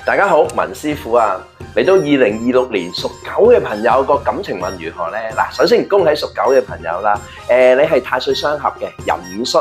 大家好，文師傅啊，嚟到2026年屬狗嘅朋友個感情運如何呢？嗱，首先恭喜屬狗嘅朋友啦，你係太歲相合嘅，壬戌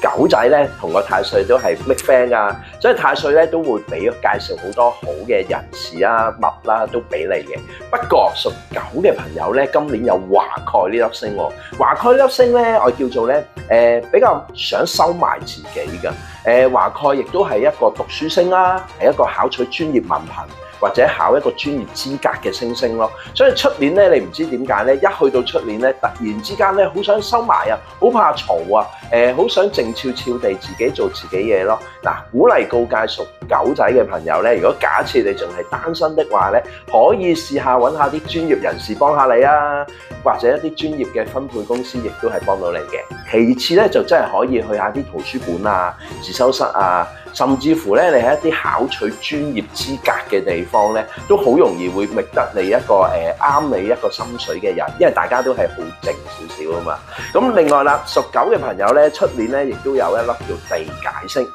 狗仔咧同個太歲都係 make friend 啊，所以太歲咧都會俾介紹好多好嘅人士啊、物啦都俾你嘅。不過屬狗嘅朋友咧，今年有華蓋呢粒星喎，華蓋呢粒星咧，我叫做咧比較想收埋自己嘅。華蓋亦都係一個讀書星啦，係一個考取專業文憑或者考一個專業資格嘅星咯，所以出年咧，你唔知點解咧，一去到出年咧，突然之間咧，好想收埋啊，好怕嘈啊，好想靜悄悄地自己做自己嘢咯。嗱，鼓勵告誡屬狗仔嘅朋友咧，如果假設你仲係單身的話咧，可以試下揾下啲專業人士幫下你啊，或者一啲專業嘅分配公司亦都係幫到你嘅。其次咧，就真係可以去下啲圖書館啊、自修室啊。甚至乎咧，你喺一啲考取專業資格嘅地方咧，都好容易會覓得你一個啱你一個心水嘅人，因為大家都係好靜少少啊嘛。咁另外啦，屬狗嘅朋友咧，出年咧亦都有一粒叫地解星，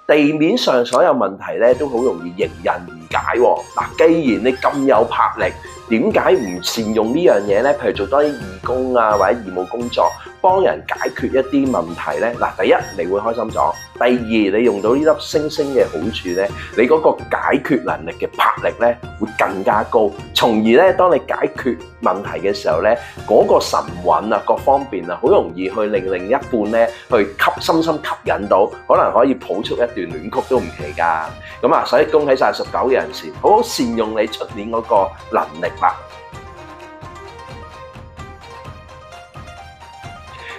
地面上所有問題咧都好容易迎刃而解喎。嗱，既然你咁有魄力，點解唔善用呢樣嘢咧？譬如做多啲義工啊，或者義務工作，幫人解決一啲問題咧。嗱，第一你會開心咗，第二你用到呢粒星星嘅好處咧，你嗰個解決能力嘅魄力咧會更加高，從而咧當你解決問題嘅時候咧，嗰個神韻啊各方面啊，好容易去令另一半咧去深深吸引到，可能可以譜出一段戀曲都唔奇㗎。咁啊，所以恭喜晒屬狗嘅人士，好好善用你出年嗰個能力啦。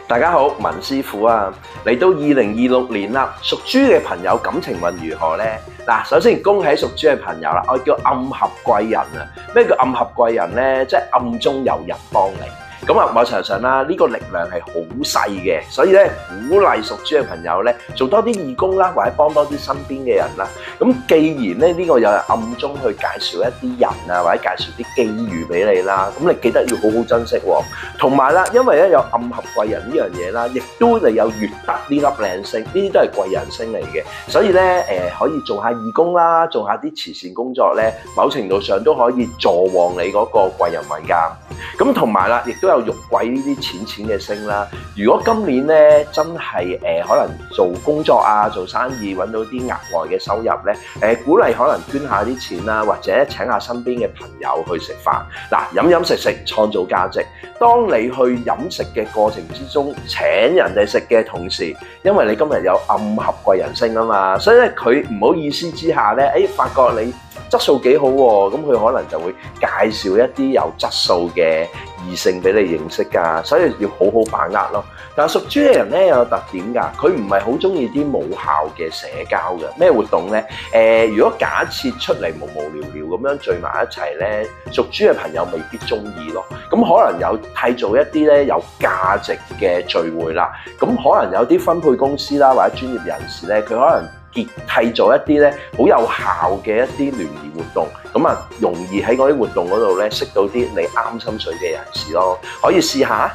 大家好，文師傅啊，嚟到2026年啦，屬豬嘅朋友感情運如何呢？嗱，首先恭喜屬豬嘅朋友啦，我叫暗合貴人啊。咩叫暗合貴人呢？即係暗中有人幫你。咁啊，某程度上啦，呢個力量係好細嘅，所以咧鼓勵屬豬嘅朋友咧做多啲義工啦，或者幫多啲身邊嘅人啦。咁既然咧呢個有人暗中去介紹一啲人啊，或者介紹啲機遇俾你啦，咁你記得要好好珍惜喎。同埋啦，因為咧有暗合貴人呢樣嘢啦，亦都你有月德呢粒靚星，呢啲都係貴人星嚟嘅，所以咧可以做下義工啦，做下啲慈善工作咧，某程度上都可以助旺你嗰個貴人運㗎。咁同埋啦，亦都有玉貴呢啲淺嘅星啦。如果今年咧真係可能做工作啊、做生意揾到啲額外嘅收入咧，鼓勵可能捐下啲錢啦，或者請下身邊嘅朋友去食飯。嗱，飲食創造價值。當你去飲食嘅過程之中請人哋食嘅同時，因為你今日有暗合貴人星啊嘛，所以咧佢唔好意思之下咧，發覺你質素幾好喎，咁佢可能就會介紹一啲有質素嘅異性俾你認識㗎，所以要好好把握咯。但係屬豬嘅人咧有特點㗎，佢唔係好中意啲無效嘅社交嘅。咩活動咧？如果假設出嚟無聊咁樣聚埋一齊咧，屬豬嘅朋友未必中意咯。咁可能有締造一啲咧有價值嘅聚會啦，咁可能有啲分配公司啦或者專業人士咧，佢可能締造一啲咧好有效嘅一啲聯誼活動，咁啊容易喺嗰啲活動嗰度咧識到啲你啱心水嘅人士咯，可以試下。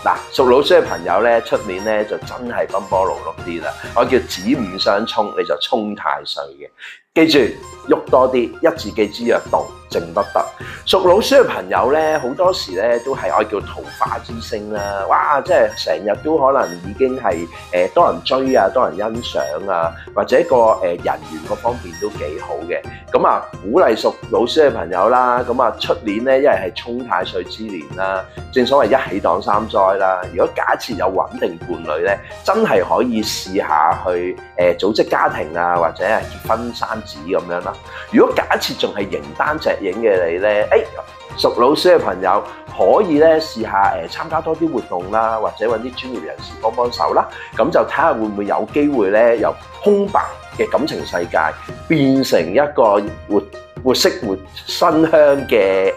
嗱，屬老鼠嘅朋友咧，出年咧就真係奔波勞碌啲啦。我叫子午相沖，你就沖太歲嘅。記住，喐多啲，一字記之曰動，靜不得。屬老鼠嘅朋友咧，好多時咧都係我叫桃花之星啦。哇，即係成日都可能已經係多人追啊，多人欣賞啊，或者個人緣嗰方面都幾好嘅。咁啊，鼓勵屬老鼠嘅朋友啦。咁啊，出年咧，因為係沖太歲之年啦，正所謂一起擋三災啦。如果假設有穩定伴侶咧，真係可以試下去組織家庭啊，或者係結婚生子咁樣啦。如果假設仲係形單隻影嘅你咧，屬老鼠嘅朋友可以咧試下參加多啲活動啦，或者揾啲專業人士幫手啦。咁就睇下會唔會有機會咧，由空白嘅感情世界變成一個活色活新香嘅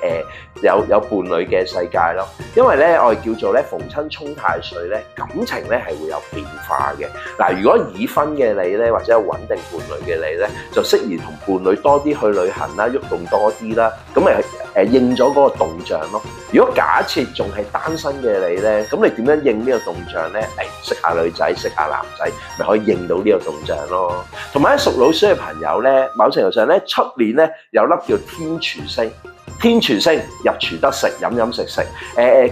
有伴侶嘅世界咯。因為咧我哋叫做咧逢親沖太歲咧，感情咧係會有變化嘅。嗱，如果已婚嘅你咧，或者有穩定伴侶嘅你咧，就適宜同伴侶多啲去旅行啦，喐動多啲啦，咁咪應咗嗰個動象咯。如果假設仲係單身嘅你咧，咁你點樣應呢個動象咧？識下女仔，識下男仔，咪可以應到呢個動象咯。同埋屬老鼠嘅朋友咧，某程度上咧，出年咧有粒叫天廚星。天廚星入廚得食，飲飲食食。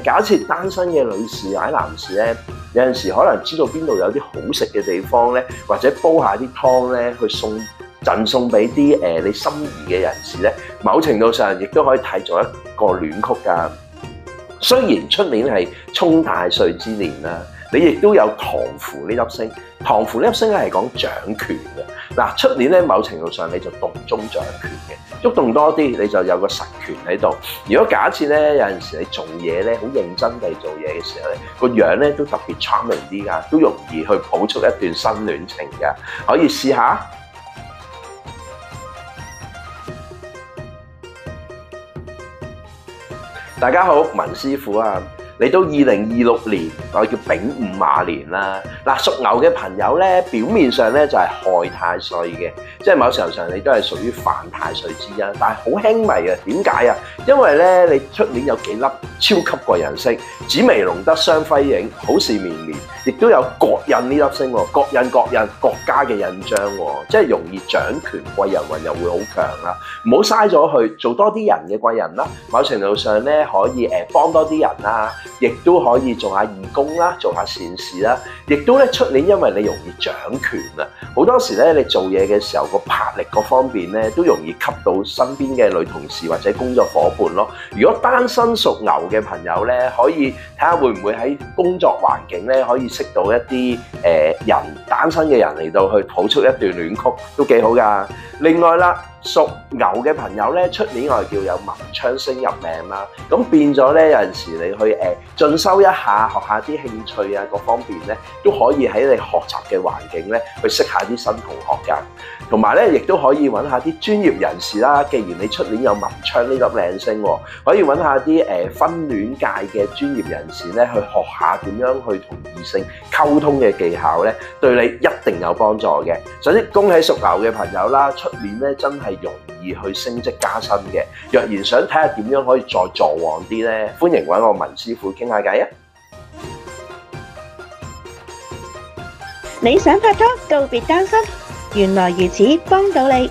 假設單身嘅女士或者男士咧，有陣時可能知道邊度有啲好食嘅地方咧，或者煲下啲湯咧，去贈送俾啲你心儀嘅人士咧，某程度上亦都可以締造一個戀曲㗎。雖然出年係沖太歲之年啦，你亦都有唐符呢粒星。唐符呢粒星咧係講掌權嘅。嗱，出年咧某程度上你就動中掌權嘅，喐動多啲你就有個實權喺度。如果假設咧有陣時你做嘢咧好認真地做嘢嘅時候咧，個樣咧都特別 charming 啲㗎，都容易去抱出一段新戀情㗎，可以試下。大家好，文師傅啊！嚟到2026年，我哋叫丙午馬年啦。嗱，屬牛嘅朋友咧，表面上咧就係害太歲嘅，即係某程度上你都係屬於犯太歲之一，但係好輕微嘅。點解啊？因為咧你出年有幾粒超級貴人星，紫微龍德雙輝映，好事綿綿，亦都有國印呢粒星喎，國印國家嘅印章喎，即係容易掌權，貴人運又會好強啦。唔好嘥咗去做多啲人嘅貴人啦，某程度上咧可以幫多啲人啦。亦都可以做下義工啦，做下善事啦。亦都咧出年，因為你容易掌權啊，好多時咧你做嘢嘅時候個魄力各方面咧都容易吸到身邊嘅女同事或者工作夥伴咯。如果單身屬牛嘅朋友咧，可以睇下會唔會喺工作環境咧可以識到一啲人單身嘅人嚟到去譜出一段戀曲，都幾好㗎。另外啦，屬牛嘅朋友咧，出年我哋叫有文昌星入命啦，咁變咗咧有陣時你去進修一下，學下啲興趣啊，各方面咧都可以喺你學習嘅環境咧去識下啲新同學㗎，同埋咧亦都可以揾下啲專業人士啦。既然你出年有文昌呢粒靚星，可以揾下啲婚戀界嘅專業人士咧去學下點樣去同異性溝通嘅技巧咧，對你一定有幫助嘅。首先恭喜屬牛嘅朋友啦，出年咧真係容易去升職加薪嘅。若然想睇下點樣可以再助旺啲咧，歡迎揾我文師傅傾下偈啊！你想拍拖告別單身，原來如此幫到你。